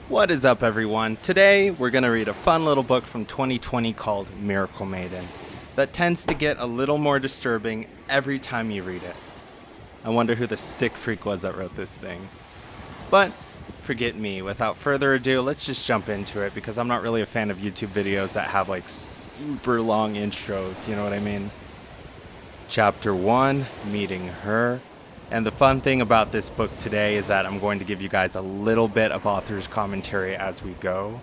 What is up, everyone? Today we're going to read a fun little book from 2020 called Miracle Maiden that tends to get a little more disturbing every time you read it. I wonder who the sick freak was that wrote this thing. But forget me, without further ado, let's just jump into it because I'm not really a fan of YouTube videos that have like super long intros, you know what I mean? Chapter 1, Meeting Her. And the fun thing about this book today is that I'm going to give you guys a little bit of author's commentary as we go,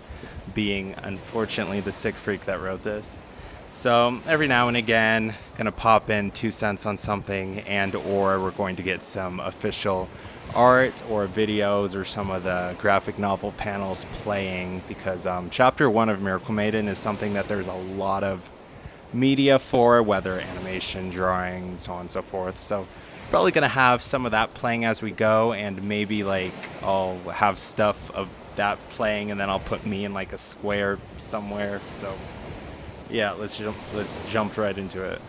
being unfortunately the sick freak that wrote this. So every now and again, gonna pop in 2 cents on something, and or we're going to get some official art or videos or some of the graphic novel panels playing, because chapter 1 of Miracle Maiden is something that there's a lot of media for, whether animation, drawing, so on and so forth. So probably gonna have some of that playing as we go, and maybe like I'll have stuff of that playing and then I'll put me in like a square somewhere. So yeah, let's jump right into it.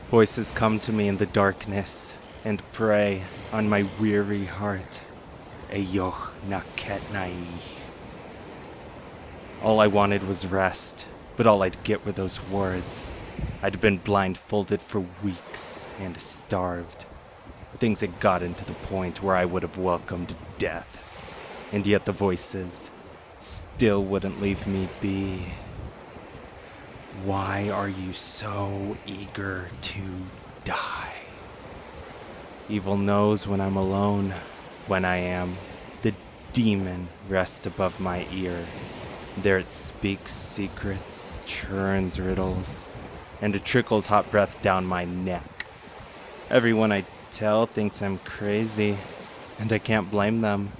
Voices come to me in the darkness and prey on my weary heart. Eyoch naketnai. All I wanted was rest, but all I'd get were those words. I'd been blindfolded for weeks and starved. Things had gotten to the point where I would have welcomed death, and yet the voices still wouldn't leave me be. Why are you so eager to die? Evil knows when I'm alone, when I am. The demon rests above my ear. There it speaks secrets, churns riddles, and it trickles hot breath down my neck. Everyone I tell thinks I'm crazy, and I can't blame them.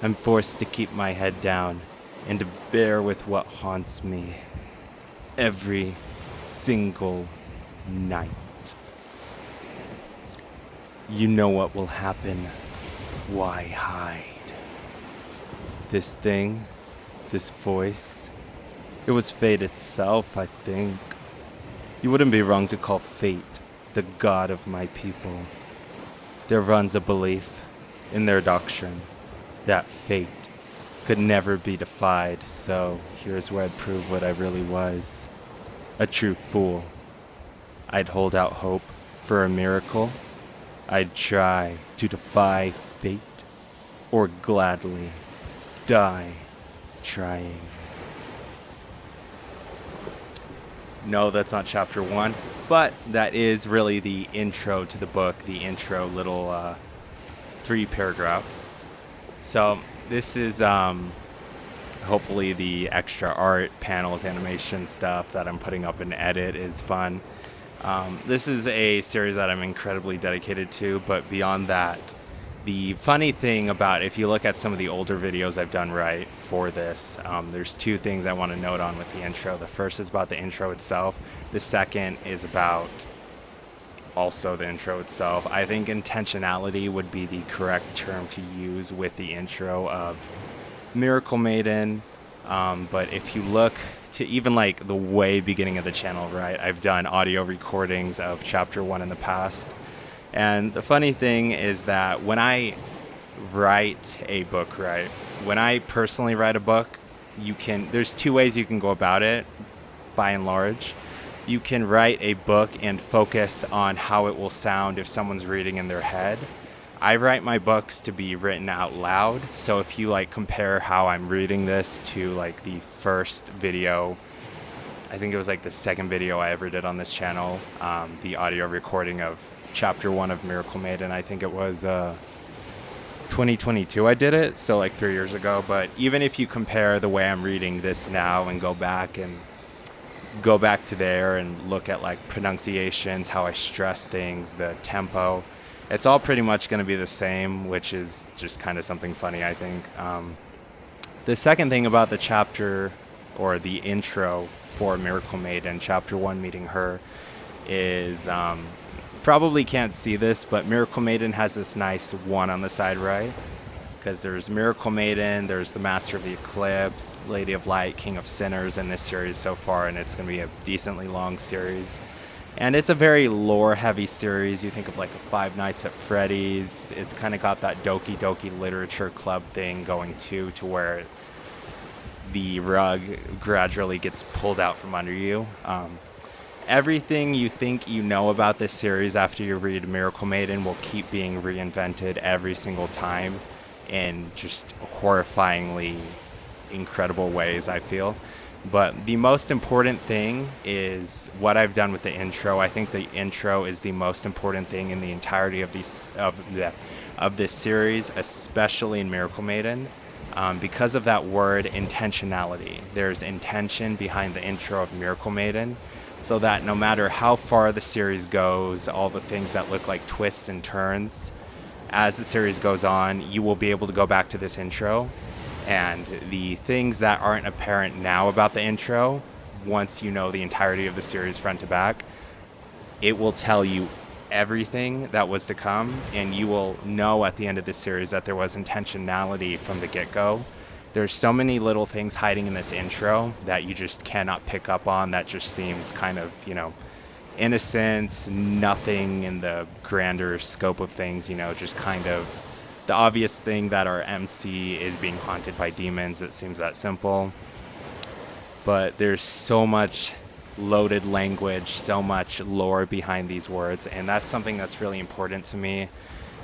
I'm forced to keep my head down and to bear with what haunts me every single night. You know what will happen. Why hide? This thing, this voice, it was fate itself, I think. You wouldn't be wrong to call fate the god of my people. There runs a belief in their doctrine that fate could never be defied, so here's where I'd prove what I really was. A true fool. I'd hold out hope for a miracle. I'd try to defy fate, or gladly die trying. No, that's not chapter 1, but that is really the intro to the book, the intro little 3 paragraphs. So this is hopefully the extra art, panels, animation stuff that I'm putting up in edit is fun. This is a series that I'm incredibly dedicated to, but beyond that, the funny thing about, if you look at some of the older videos I've done right for this, there's 2 things I want to note on with the intro. The first is about the intro itself. The second is about also the intro itself. I think intentionality would be the correct term to use with the intro of Miracle Maiden. But if you look to even like the way beginning of the channel, right, I've done audio recordings of chapter 1 in the past. And the funny thing is that when I write a book, right, when I personally write a book, there's 2 ways you can go about it, by and large. You can write a book and focus on how it will sound if someone's reading in their head. I write my books to be written out loud, so if you like compare how I'm reading this to like the first video, I think it was like the second video I ever did on this channel, the audio recording of chapter 1 of Miracle Maiden. I think it was 2022 I did it, so like 3 years ago. But even if you compare the way I'm reading this now and go back to there and look at like pronunciations, how I stress things, the tempo, it's all pretty much going to be the same, which is just kind of something funny, I think. The second thing about the chapter, or the intro for Miracle Maiden, chapter 1, Meeting Her, is probably can't see this, but Miracle Maiden has this nice 1 on the side right, because there's Miracle Maiden, there's the Master of the Eclipse, Lady of Light, King of Sinners in this series so far, and it's going to be a decently long series. And it's a very lore-heavy series. You think of like Five Nights at Freddy's. It's kind of got that Doki Doki Literature Club thing going too, to where the rug gradually gets pulled out from under you. Everything you think you know about this series after you read Miracle Maiden will keep being reinvented every single time in just horrifyingly incredible ways, I feel. But the most important thing is what I've done with the intro. I think the intro is the most important thing in the entirety of this series, especially in Miracle Maiden, because of that word intentionality. There's intention behind the intro of Miracle Maiden, so that no matter how far the series goes, all the things that look like twists and turns, as the series goes on, you will be able to go back to this intro. And the things that aren't apparent now about the intro, once you know the entirety of the series front to back, it will tell you everything that was to come, and you will know at the end of the series that there was intentionality from the get-go. There's so many little things hiding in this intro that you just cannot pick up on, that just seems kind of, innocent, nothing in the grander scope of things, just kind of the obvious thing that our MC is being haunted by demons. It seems that simple. But there's so much loaded language, so much lore behind these words, and that's something that's really important to me.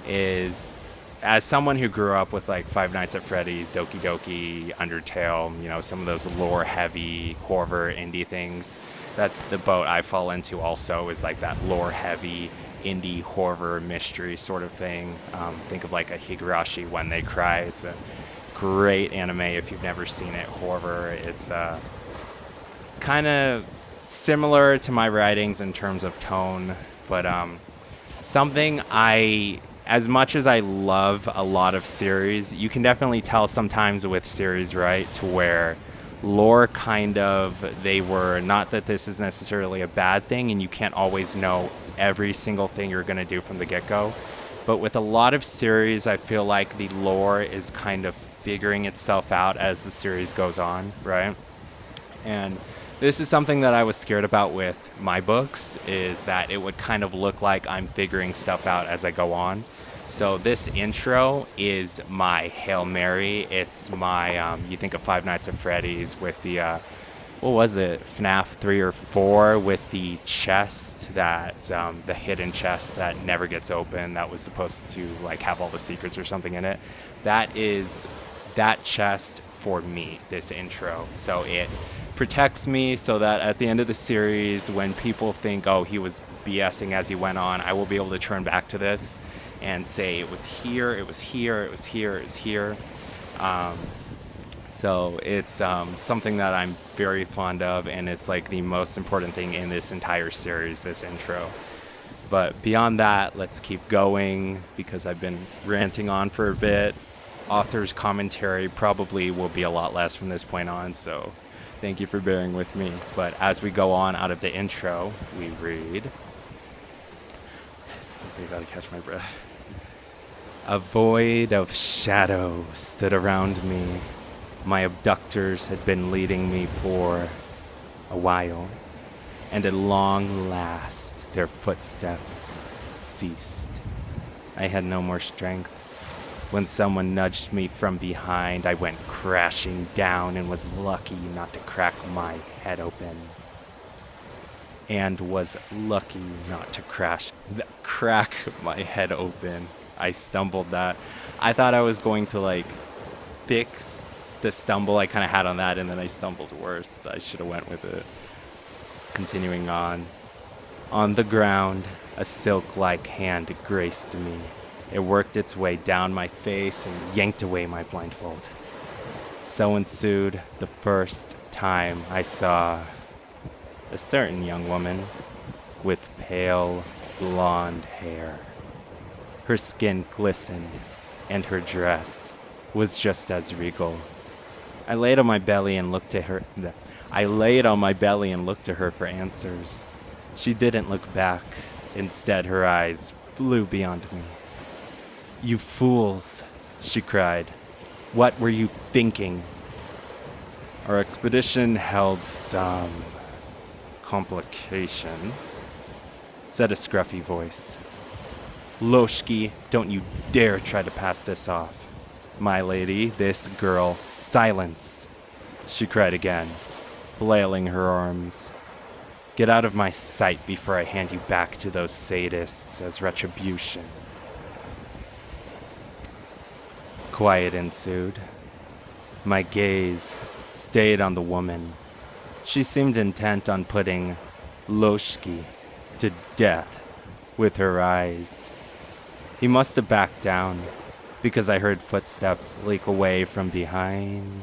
Is as someone who grew up with like Five Nights at Freddy's, Doki Doki, Undertale, some of those lore-heavy horror indie things, that's the boat I fall into also, is like that lore-heavy indie horror mystery sort of thing. Think of like a Higurashi When They Cry. It's a great anime if you've never seen it. Horror. It's kind of similar to my writings in terms of tone, but something as much as I love a lot of series, you can definitely tell sometimes with series, right, to where lore they were, not that this is necessarily a bad thing and you can't always know every single thing you're going to do from the get-go, but with a lot of series, I feel like the lore is kind of figuring itself out as the series goes on, right? And this is something that I was scared about with my books, is that it would kind of look like I'm figuring stuff out as I go on. So this intro is my Hail Mary. It's my, you think of Five Nights at Freddy's with the, what was it, FNAF 3 or 4, with the chest that, the hidden chest that never gets open, that was supposed to like have all the secrets or something in it. That is that chest for me, this intro. So it protects me so that at the end of the series, when people think, oh, he was BSing as he went on, I will be able to turn back to this and say it was here, it was here, it was here, it was here. So it's something that I'm very fond of, and it's like the most important thing in this entire series, this intro. But beyond that, let's keep going, because I've been ranting on for a bit. Author's commentary probably will be a lot less from this point on, so thank you for bearing with me. But as we go on out of the intro, we read... I gotta catch my breath. A void of shadow stood around me. My abductors had been leading me for a while, and at long last their footsteps ceased. I had no more strength. When someone nudged me from behind, I went crashing down and was lucky not to crack my head open. And was lucky not to crack my head open. I stumbled that. I thought I was going to like fix the stumble I kind of had on that, and then I stumbled worse. I should have went with it. Continuing on. On the ground, a silk-like hand graced me. It worked its way down my face and yanked away my blindfold. So ensued the first time I saw a certain young woman with pale blonde hair. Her skin glistened, and her dress was just as regal. I laid on my belly and looked to her for answers. She didn't look back. Instead, her eyes flew beyond me. "You fools," she cried. "What were you thinking?" Our expedition held some complications, said a scruffy voice. Loshki, don't you dare try to pass this off. My lady, this girl, silence, she cried again, flailing her arms. Get out of my sight before I hand you back to those sadists as retribution. Quiet ensued. My gaze stayed on the woman. She seemed intent on putting Loshki to death with her eyes. He must have backed down, because I heard footsteps leak away from behind.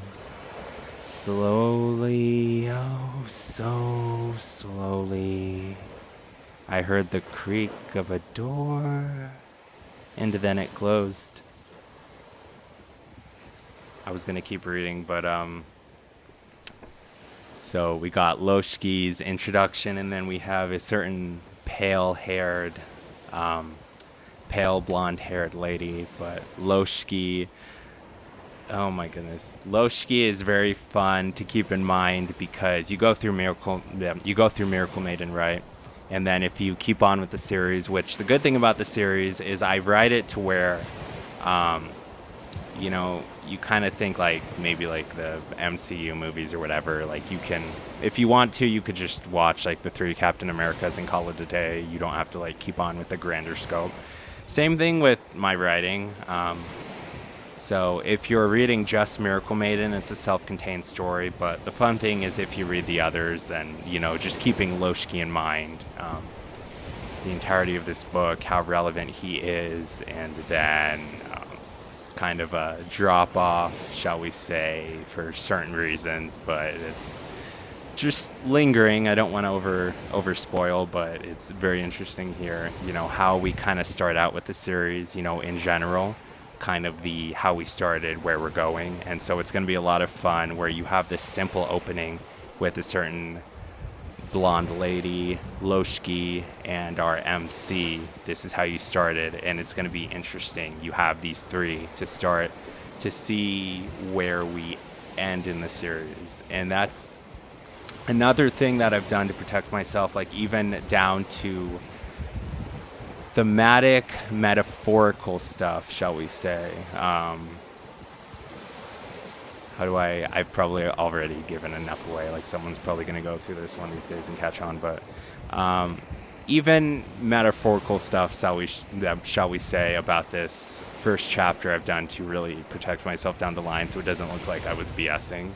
Slowly, oh so slowly, I heard the creak of a door, and then it closed. I was gonna keep reading, but so we got Loshki's introduction, and then we have a certain pale blonde-haired lady. But Loshki, oh my goodness, Loshki is very fun to keep in mind because you go through Miracle Maiden, right? And then if you keep on with the series, which the good thing about the series is I write it to where, you kind of think like maybe like the MCU movies or whatever. Like you can, if you want to, you could just watch like the 3 Captain Americas and call it a day. You don't have to like keep on with the grander scope. Same thing with my writing. So if you're reading just Miracle Maiden, it's a self-contained story. But the fun thing is if you read the others, then, just keeping Loshki in mind, the entirety of this book, how relevant he is, and then kind of a drop-off, shall we say, for certain reasons. But it's just lingering. I don't want to over-spoil, but it's very interesting here, how we kind of start out with the series, in general. Kind of how we started, where we're going. And so it's going to be a lot of fun where you have this simple opening with a certain blonde lady, Loshki, and our MC. This is how you started, and it's going to be interesting. You have these 3 to start to see where we end in the series. And that's another thing that I've done to protect myself, like even down to thematic, metaphorical stuff, shall we say. I've probably already given enough away. Like someone's probably going to go through this one of these days and catch on. But even metaphorical stuff, shall we say, about this first chapter I've done to really protect myself down the line so it doesn't look like I was BSing.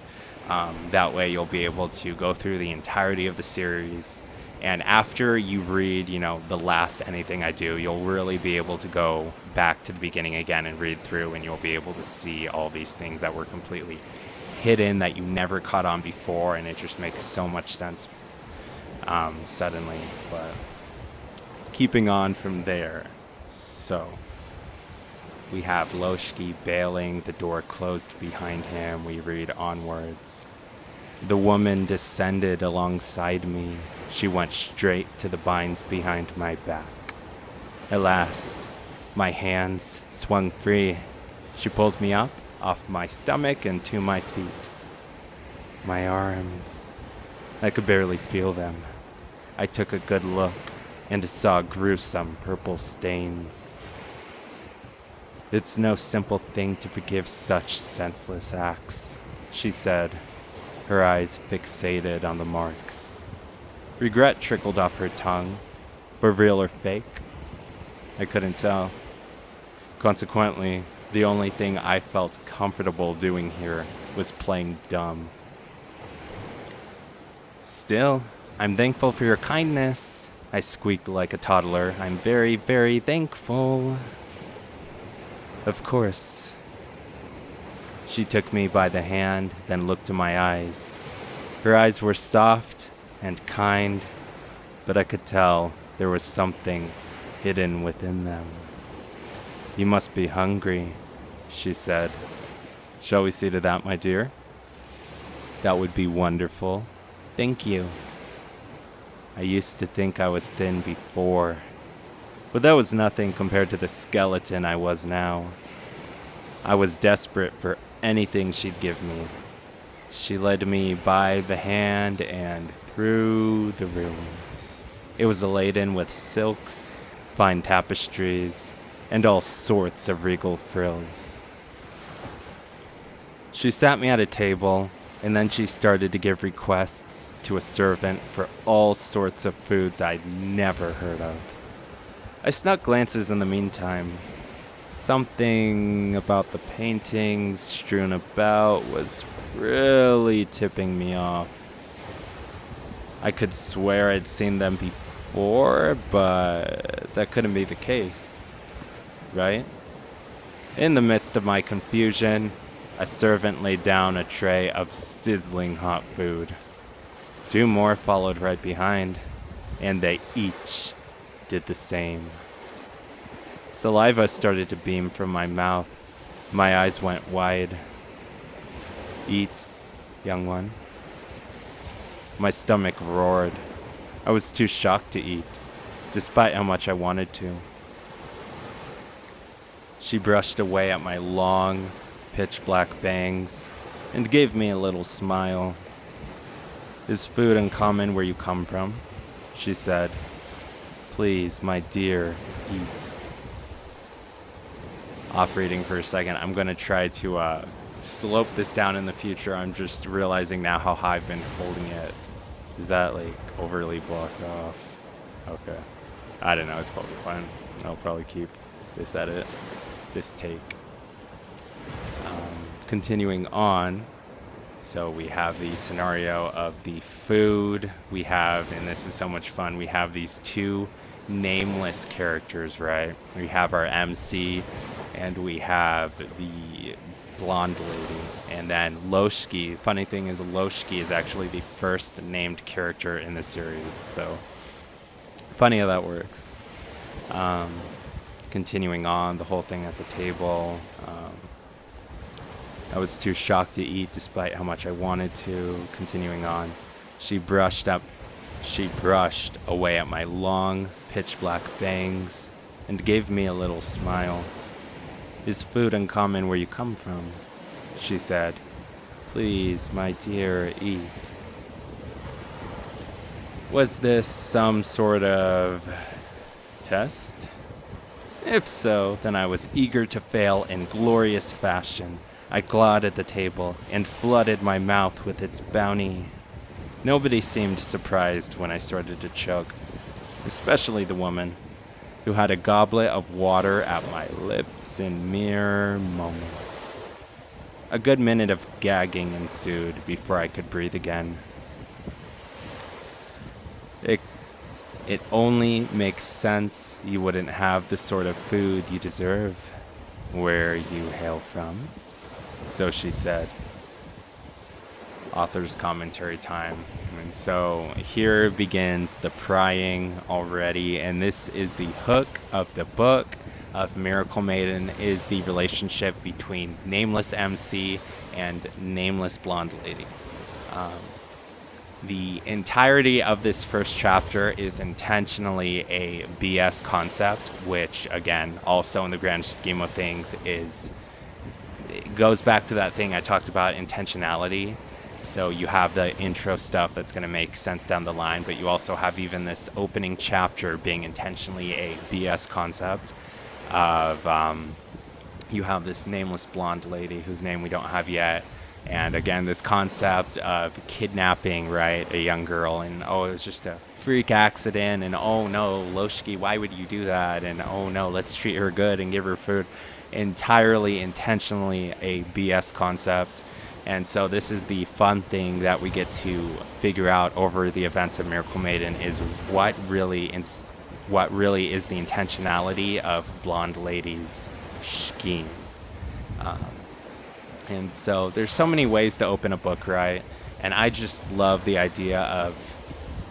That way you'll be able to go through the entirety of the series. And after you read, the last anything I do, you'll really be able to go back to the beginning again and read through, and you'll be able to see all these things that were completely hidden that you never caught on before, and it just makes so much sense suddenly. But keeping on from there, so we have Loshki bailing, the door closed behind him. We read onwards. The woman descended alongside me. She went straight to the vines behind my back. At last, my hands swung free. She pulled me up off my stomach and to my feet. My arms, I could barely feel them. I took a good look and saw gruesome purple stains. It's no simple thing to forgive such senseless acts, she said, her eyes fixated on the marks. Regret trickled off her tongue, but real or fake, I couldn't tell. Consequently, the only thing I felt comfortable doing here was playing dumb. Still, I'm thankful for your kindness, I squeaked like a toddler. I'm very, very thankful. Of course. She took me by the hand, then looked in my eyes. Her eyes were soft and kind, but I could tell there was something hidden within them. You must be hungry, she said. Shall we see to that, my dear? That would be wonderful. Thank you. I used to think I was thin before, but that was nothing compared to the skeleton I was now. I was desperate for anything she'd give me. She led me by the hand and through the room. It was laden with silks, fine tapestries, and all sorts of regal frills. She sat me at a table, and then she started to give requests to a servant for all sorts of foods I'd never heard of. I snuck glances in the meantime. Something about the paintings strewn about was really tipping me off. I could swear I'd seen them before, but that couldn't be the case, right? In the midst of my confusion, a servant laid down a tray of sizzling hot food. Two more followed right behind, and they each did the same. Saliva started to beam from my mouth. My eyes went wide. Eat, young one. My stomach roared. I was too shocked to eat, despite how much I wanted to. She brushed away at my long, pitch-black bangs and gave me a little smile. Is food uncommon where you come from? She said. Please, my dear, eat. Off reading for a second. I'm going to try to slope this down in the future. I'm just realizing now how high I've been holding it. Is that like overly blocked off? Okay. I don't know. It's probably fine. I'll probably keep this edit, this take. Continuing on. So we have the scenario of the food. We have, and this is so much fun, we have these two nameless characters, right? We have our MC, and we have the blonde lady. And then Loshki. Funny thing is, Loshki is actually the first named character in the series. So, funny how that works. Continuing on, the whole thing at the table. I was too shocked to eat despite how much I wanted to. Continuing on, she brushed away at my long, pitch-black bangs and gave me a little smile. Is food uncommon where you come from? She said. Please, my dear, eat. Was this some sort of test? If so, then I was eager to fail in glorious fashion. I clawed at the table and flooded my mouth with its bounty. Nobody seemed surprised when I started to choke, especially the woman, who had a goblet of water at my lips in mere moments. A good minute of gagging ensued before I could breathe again. It only makes sense you wouldn't have the sort of food you deserve where you hail from. So she said. Author's commentary time. And so here begins the prying already, and this is the hook of the book of Miracle Maiden, is the relationship between nameless MC and nameless blonde lady. The entirety of this first chapter is intentionally a BS concept, which again, also in the grand scheme of things, it goes back to that thing I talked about, intentionality. So you have the intro stuff that's going to make sense down the line, but you also have even this opening chapter being intentionally a BS concept of, you have this nameless blonde lady whose name we don't have yet. And again, this concept of kidnapping, right, a young girl, and oh, it was just a freak accident, and oh no, Loshki, why would you do that? And oh no, let's treat her good and give her food. Entirely, intentionally a BS concept. And so this is the fun thing that we get to figure out over the events of Miracle Maiden, is what really is the intentionality of Blonde Lady's scheme. And so there's so many ways to open a book, right? And I just love the idea of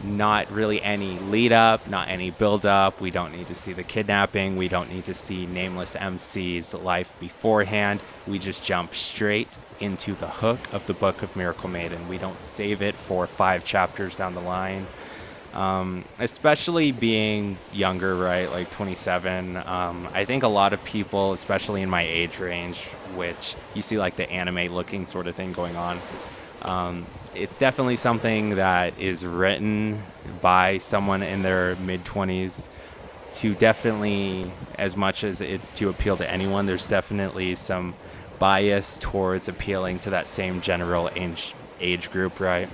not really any lead up, not any build up. We don't need to see the kidnapping. We don't need to see nameless MC's life beforehand. We just jump straight into the hook of the book of Miracle Maiden. We don't save it for 5 chapters down the line. Especially being younger, right, like 27, I think a lot of people, especially in my age range, which you see like the anime looking sort of thing going on, It's definitely something that is written by someone in their mid-20s to definitely, as much as it's to appeal to anyone, there's definitely some bias towards appealing to that same general age group, right?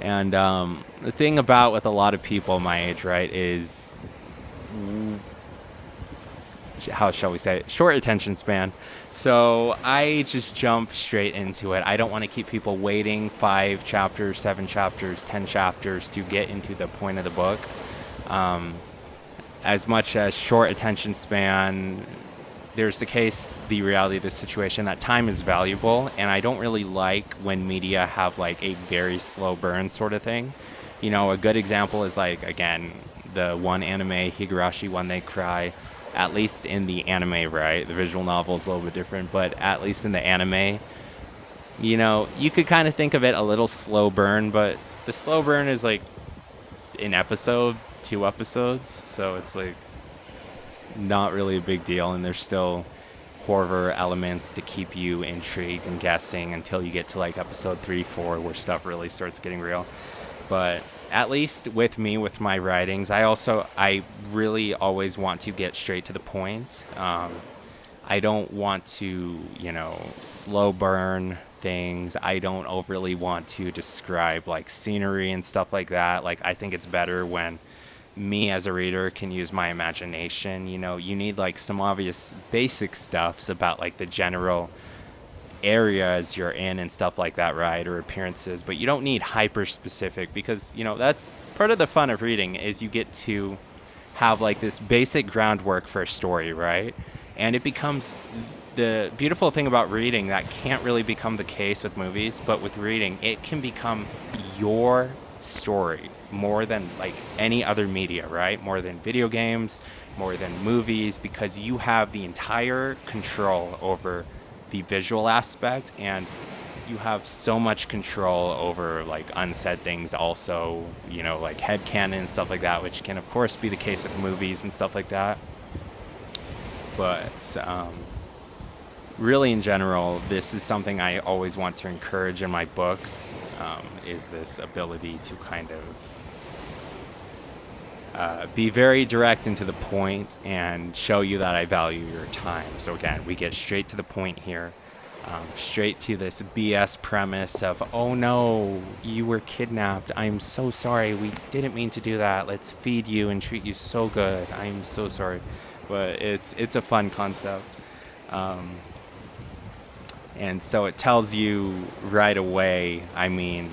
And the thing about with a lot of people my age, right, is how shall we say it? Short attention span. So I just jump straight into it. I don't want to keep people waiting 5 chapters, 7 chapters, 10 chapters to get into the point of the book. As much as short attention span, there's the reality of the situation that time is valuable, and I don't really like when media have like a very slow burn sort of thing. You know, a good example is like, again, the one anime, Higurashi When They Cry. At least in the anime, right? The visual novel is a little bit different, but at least in the anime, you know, you could kind of think of it a little slow burn, but the slow burn is like an episode, 2 episodes, so it's like not really a big deal, and there's still horror elements to keep you intrigued and guessing until you get to like episode 3, 4, where stuff really starts getting real. But at least with me, with my writings, I really always want to get straight to the point. I don't want to, you know, slow burn things. I don't overly want to describe like scenery and stuff like that. Like, I think it's better when me as a reader can use my imagination. You know, you need like some obvious basic stuffs about like the general areas you're in and stuff like that, right? Or appearances, but you don't need hyper specific, because, you know, that's part of the fun of reading, is you get to have like this basic groundwork for a story, right? And it becomes the beautiful thing about reading that can't really become the case with movies, but with reading, it can become your story more than like any other media, right? More than video games, more than movies, because you have the entire control over the visual aspect, and you have so much control over like unsaid things also, you know, like headcanon and stuff like that, which can of course be the case with movies and stuff like that. But really in general, this is something I always want to encourage in my books, is this ability to kind of be very direct and to the point and show you that I value your time. So again, we get straight to the point here. Straight to this BS premise of, oh no, you were kidnapped. I'm so sorry. We didn't mean to do that. Let's feed you and treat you so good. I'm so sorry. But it's a fun concept. And so it tells you right away. I mean,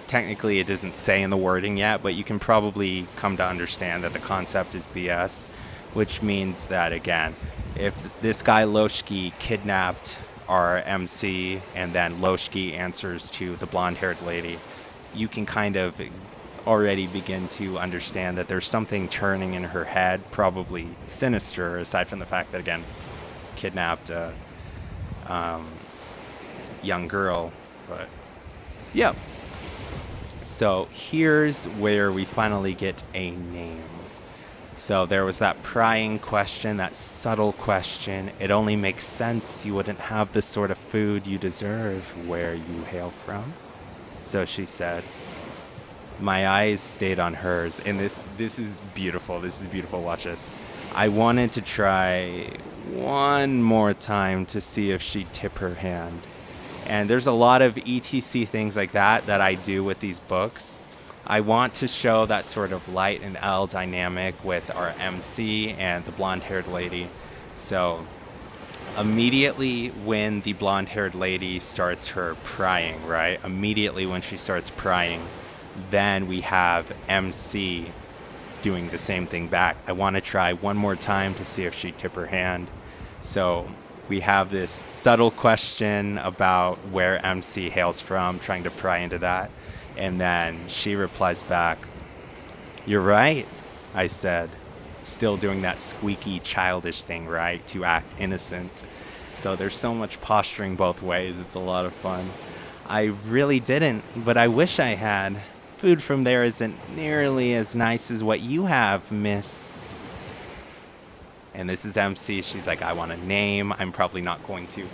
technically it doesn't say in the wording yet, but you can probably come to understand that the concept is BS, which means that, again, if this guy Loshki kidnapped our MC and then Loshki answers to the blonde-haired lady, you can kind of already begin to understand that there's something churning in her head, probably sinister, aside from the fact that, again, kidnapped a young girl. But yeah, so here's where we finally get a name. So there was that prying question, that subtle question. It only makes sense you wouldn't have the sort of food you deserve where you hail from. So she said. My eyes stayed on hers, and this is beautiful. This is beautiful. Watch this. I wanted to try one more time to see if she'd tip her hand. And there's a lot of ETC things like that I do with these books. I want to show that sort of light and L dynamic with our MC and the blonde-haired lady. So immediately when the blonde-haired lady starts her prying, right? Immediately when she starts prying, then we have MC doing the same thing back. I want to try one more time to see if she'd tip her hand. So we have this subtle question about where MC hails from, trying to pry into that. And then she replies back, "You're right," I said, still doing that squeaky childish thing, right, to act innocent. So there's so much posturing both ways. It's a lot of fun. I really didn't, but I wish I had. Food from there isn't nearly as nice as what you have, miss. And this is MC. She's like, I want a name. I'm probably not going to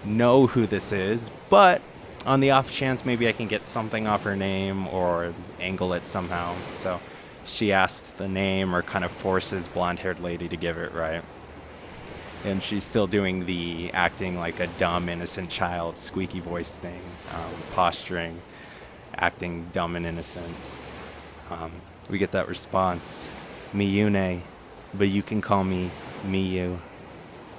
know who this is, but on the off chance maybe I can get something off her name or angle it somehow. So she asked the name or kind of forces blonde-haired lady to give it, right? And she's still doing the acting like a dumb, innocent child, squeaky voice thing, posturing, acting dumb and innocent. We get that response, Miyune, but you can call me Miyu.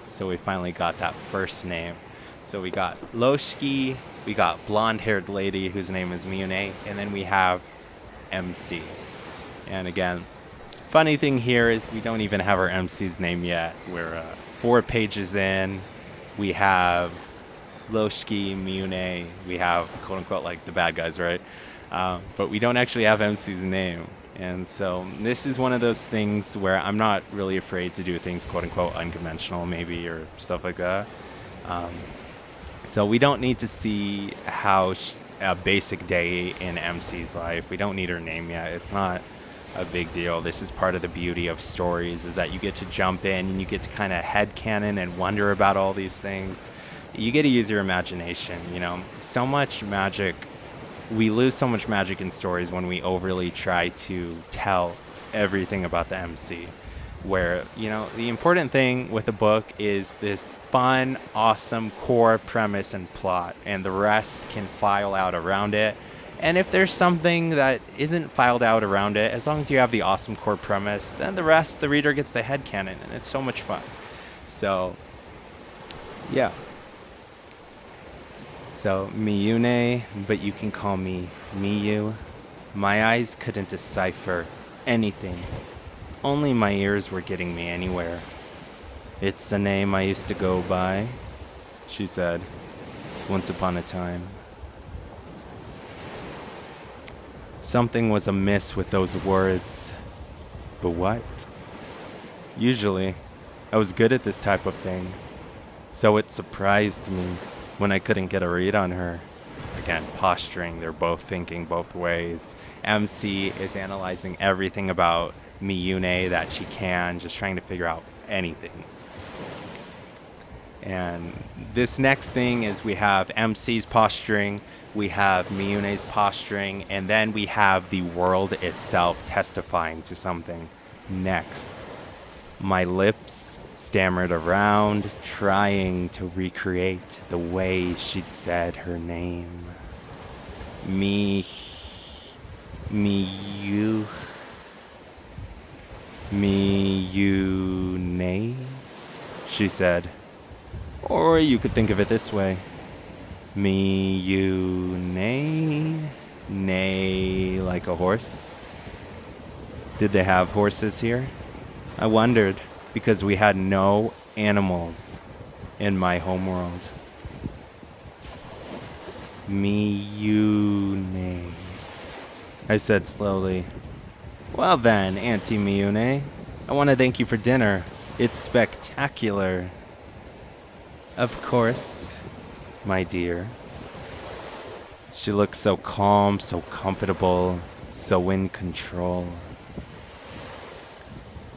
So we finally got that first name. So we got Loshiki, we got blonde-haired lady whose name is Miyune, and then we have MC. And again, funny thing here is we don't even have our MC's name yet. We're 4 pages in. We have Loshiki, Miyune. We have, quote-unquote, like the bad guys, right? But we don't actually have MC's name. And so this is one of those things where I'm not really afraid to do things, quote-unquote, unconventional maybe, or stuff like that. So we don't need to see how a basic day in MC's life. We don't need her name yet. It's not a big deal. This is part of the beauty of stories, is that you get to jump in and you get to kind of headcanon and wonder about all these things. You get to use your imagination, you know. So much magic. We lose so much magic in stories when we overly try to tell everything about the MC. Where, you know, the important thing with a book is this fun, awesome core premise and plot, and the rest can file out around it. And if there's something that isn't filed out around it, as long as you have the awesome core premise, then the rest, the reader gets the headcanon, and it's so much fun. So, yeah. So, Miyune, but you can call me Miyu. My eyes couldn't decipher anything. Only my ears were getting me anywhere. It's the name I used to go by, she said, once upon a time. Something was amiss with those words. But what? Usually, I was good at this type of thing. So it surprised me when I couldn't get a read on her. Again, posturing, they're both thinking both ways. MC is analyzing everything about Miyune that she can, just trying to figure out anything. And this next thing is we have MC's posturing, we have Miyune's posturing, and then we have the world itself testifying to something next. My lips stammered around, trying to recreate the way she'd said her name. Miyu, Miyune, she said. Or you could think of it this way. Miyune, neigh like a horse. Did they have horses here? I wondered, because we had no animals in my homeworld. Miyune, I said slowly. Well then, Auntie Miyune, I want to thank you for dinner. It's spectacular. Of course, my dear. She looked so calm, so comfortable, so in control.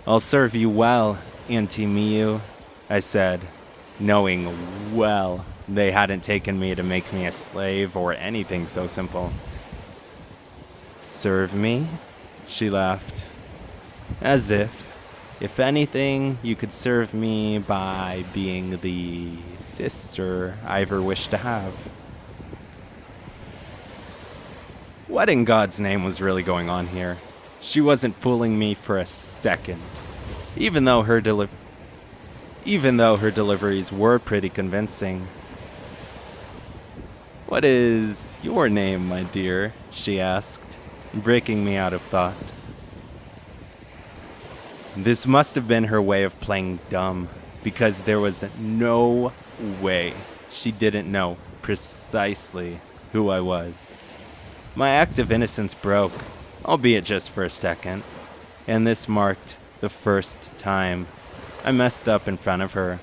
I'll serve you well, Auntie Miyu, I said, knowing well they hadn't taken me to make me a slave or anything so simple. Serve me? She laughed. As if anything, you could serve me by being the sister I ever wished to have. What in God's name was really going on here? She wasn't fooling me for a second. Even though her deliveries were pretty convincing. What is your name, my dear? She asked, breaking me out of thought. This must have been her way of playing dumb, because there was no way she didn't know precisely who I was. My act of innocence broke, albeit just for a second, and this marked the first time I messed up in front of her.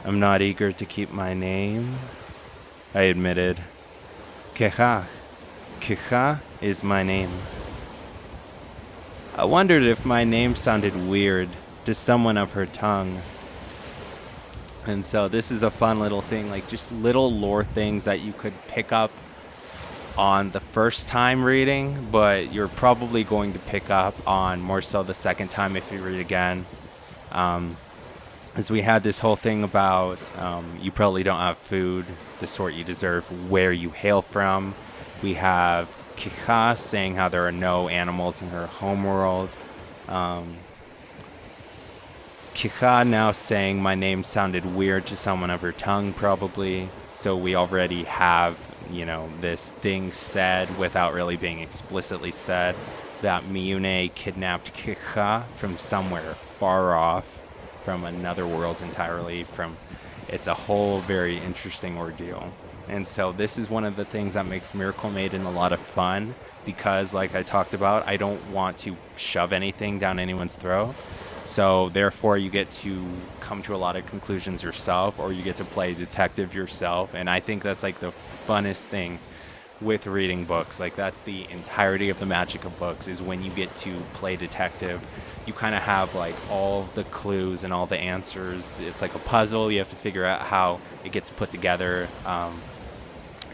I'm not eager to keep my name, I admitted. Keha is my name. I wondered if my name sounded weird to someone of her tongue. And so this is a fun little thing, like just little lore things that you could pick up on the first time reading, but you're probably going to pick up on more so the second time if you read again. As we had this whole thing about you probably don't have food, the sort you deserve, where you hail from. We have Kika saying how there are no animals in her homeworld. Kika now saying my name sounded weird to someone of her tongue, probably. So we already have, this thing said without really being explicitly said that Miyune kidnapped Kika from somewhere far off, from another world entirely. It's a whole very interesting ordeal. And so this is one of the things that makes Miracle Maiden a lot of fun because, like I talked about, I don't want to shove anything down anyone's throat. So therefore you get to come to a lot of conclusions yourself, or you get to play detective yourself. And I think that's like the funnest thing with reading books. Like that's the entirety of the magic of books, is when you get to play detective. You kind of have like all the clues and all the answers. It's like a puzzle. You have to figure out how it gets put together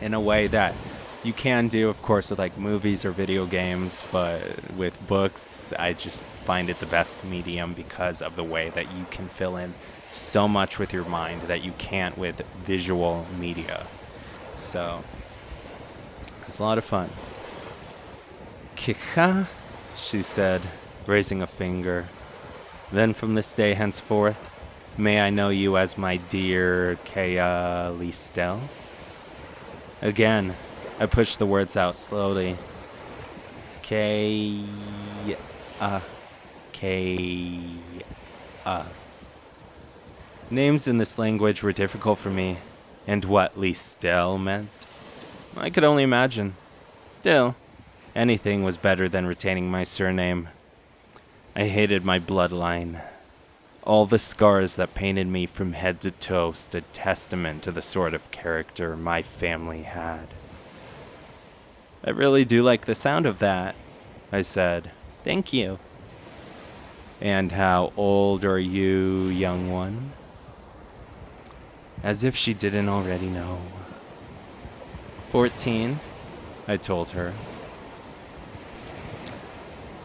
in a way that you can do, of course, with like movies or video games, but with books, I just find it the best medium because of the way that you can fill in so much with your mind that you can't with visual media. So it's a lot of fun. Kika, she said, raising a finger. Then from this day henceforth, may I know you as my dear Kea Listel? Again, I pushed the words out slowly. K. Names in this language were difficult for me, and what Listel meant, I could only imagine. Still, anything was better than retaining my surname. I hated my bloodline. All the scars that painted me from head to toe stood testament to the sort of character my family had. I really do like the sound of that, I said. Thank you. And how old are you, young one? As if she didn't already know. 14, I told her.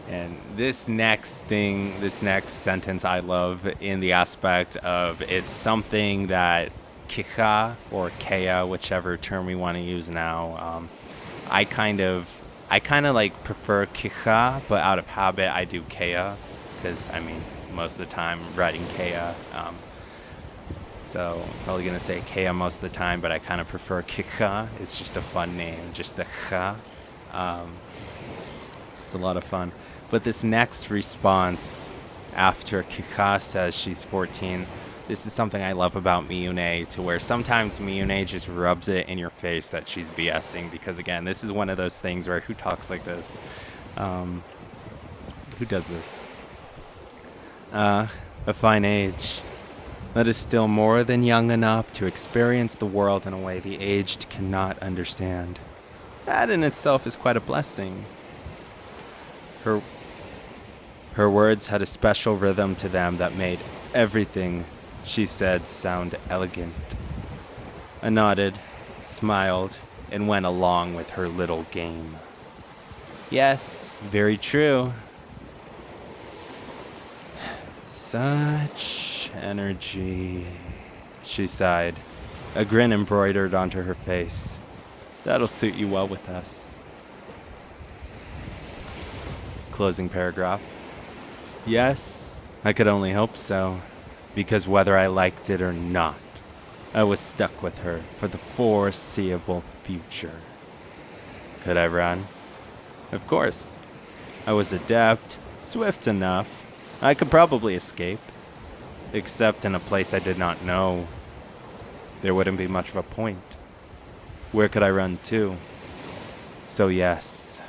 And this next sentence I love in the aspect of it's something that Kika or Kea, whichever term we want to use now, I kind of like prefer Kika, but out of habit I do Kea, because most of the time writing Kea, so I'm probably gonna say Kea most of the time, but I kind of prefer Kika. It's just a fun name, just the Kha. It's a lot of fun. But this next response after Kika says she's 14, this is something I love about Miyune, to where sometimes Miyune just rubs it in your face that she's BSing, because again, this is one of those things where who talks like this? Who does this? A fine age. That is still more than young enough to experience the world in a way the aged cannot understand. That in itself is quite a blessing. Her words had a special rhythm to them that made everything she said sound elegant. I nodded, smiled, and went along with her little game. Yes, very true. Such energy, she sighed, a grin embroidered onto her face. That'll suit you well with us. Closing paragraph. Yes, I could only hope so, because whether I liked it or not, I was stuck with her for the foreseeable future. Could I run? Of course. I was adept, swift enough. I could probably escape. Except in a place I did not know. There wouldn't be much of a point. Where could I run to? So yes,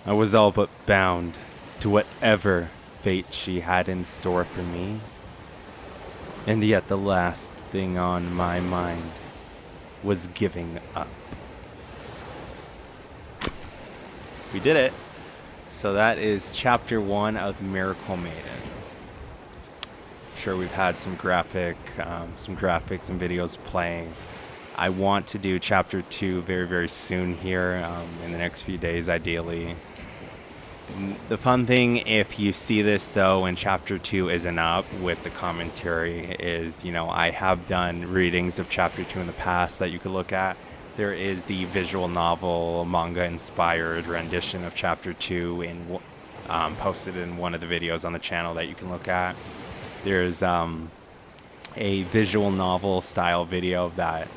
I was all but bound to whatever fate she had in store for me. And yet the last thing on my mind was giving up. We did it. So that is chapter 1 of Miracle Maiden. sure we've had some graphics and videos playing. I want to do chapter 2 very, very soon here, in the next few days, ideally. The fun thing, if you see this though, and chapter 2 isn't up with the commentary, is, I have done readings of chapter 2 in the past that you could look at. There is the visual novel, manga-inspired rendition of chapter 2 posted in one of the videos on the channel that you can look at. There's a visual novel style video that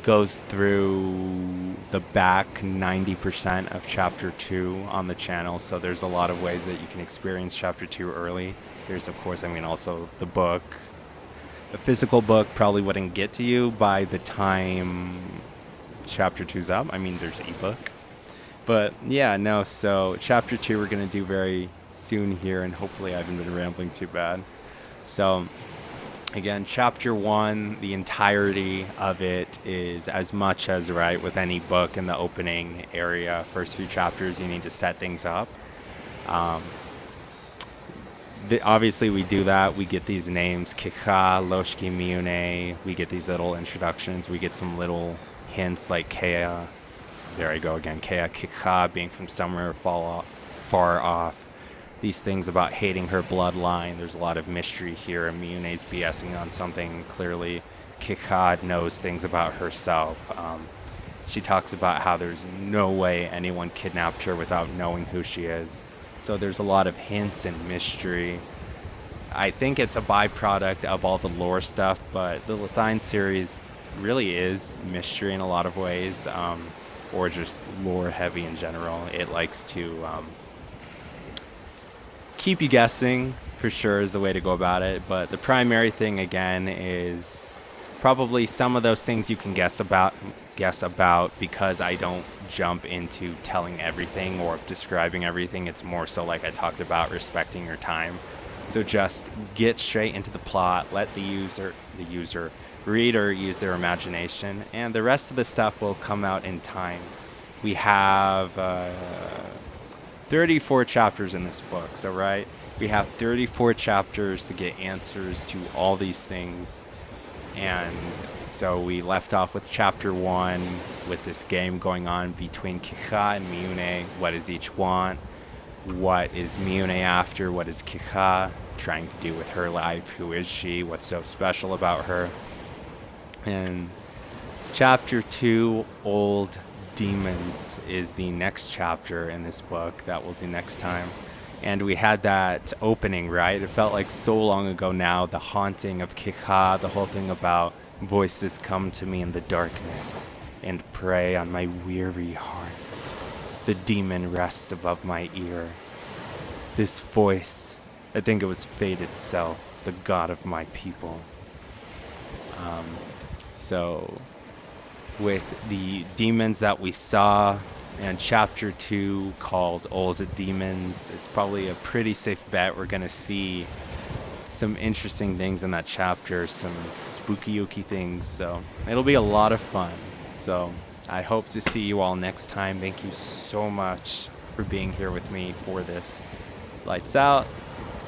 goes through the back 90% of chapter 2 on the channel, so there's a lot of ways that you can experience chapter 2 early. There's, of course, also the book. The physical book probably wouldn't get to you by the time chapter 2's up. There's ebook. But yeah, no, so chapter 2 we're going to do very soon here, and hopefully I haven't been rambling too bad. So again, chapter 1, the entirety of it is as much as, right, with any book in the opening area, first few chapters, you need to set things up. Obviously, we do that. We get these names, Kika, Loshiki, Miune. We get these little introductions. We get some little hints like Kea. There I go again. Kea, Kika, being from somewhere far off. These things about hating her bloodline. There's a lot of mystery here, and Miune's BSing on something. Clearly, Kikad knows things about herself. She talks about how there's no way anyone kidnapped her without knowing who she is. So there's a lot of hints and mystery. I think it's a byproduct of all the lore stuff, but the Lethine series really is mystery in a lot of ways, or just lore heavy in general. It likes to keep you guessing, for sure, is the way to go about it. But the primary thing, again, is probably some of those things you can guess about because I don't jump into telling everything or describing everything. It's more so, like I talked about, respecting your time. So just get straight into the plot, let the reader use their imagination, and the rest of the stuff will come out in time. We have 34 chapters in this book, so right, we have 34 chapters to get answers to all these things. And so we left off with chapter 1 with this game going on between Kika and Miune. What does each want? What is Miune after? What is Kika trying to do with her life? Who is she? What's so special about her? And chapter 2, Old Demons, is the next chapter in this book that we'll do next time. And we had that opening, right? It felt like so long ago now, the haunting of Kika, the whole thing about voices come to me in the darkness and prey on my weary heart. The demon rests above my ear. This voice, I think it was fate itself, the god of my people. So with the demons that we saw in chapter 2 called Old Demons, it's probably a pretty safe bet we're going to see some interesting things in that chapter, some spooky-ooky things, so it'll be a lot of fun. So I hope to see you all next time. Thank you so much for being here with me for this. Lights out.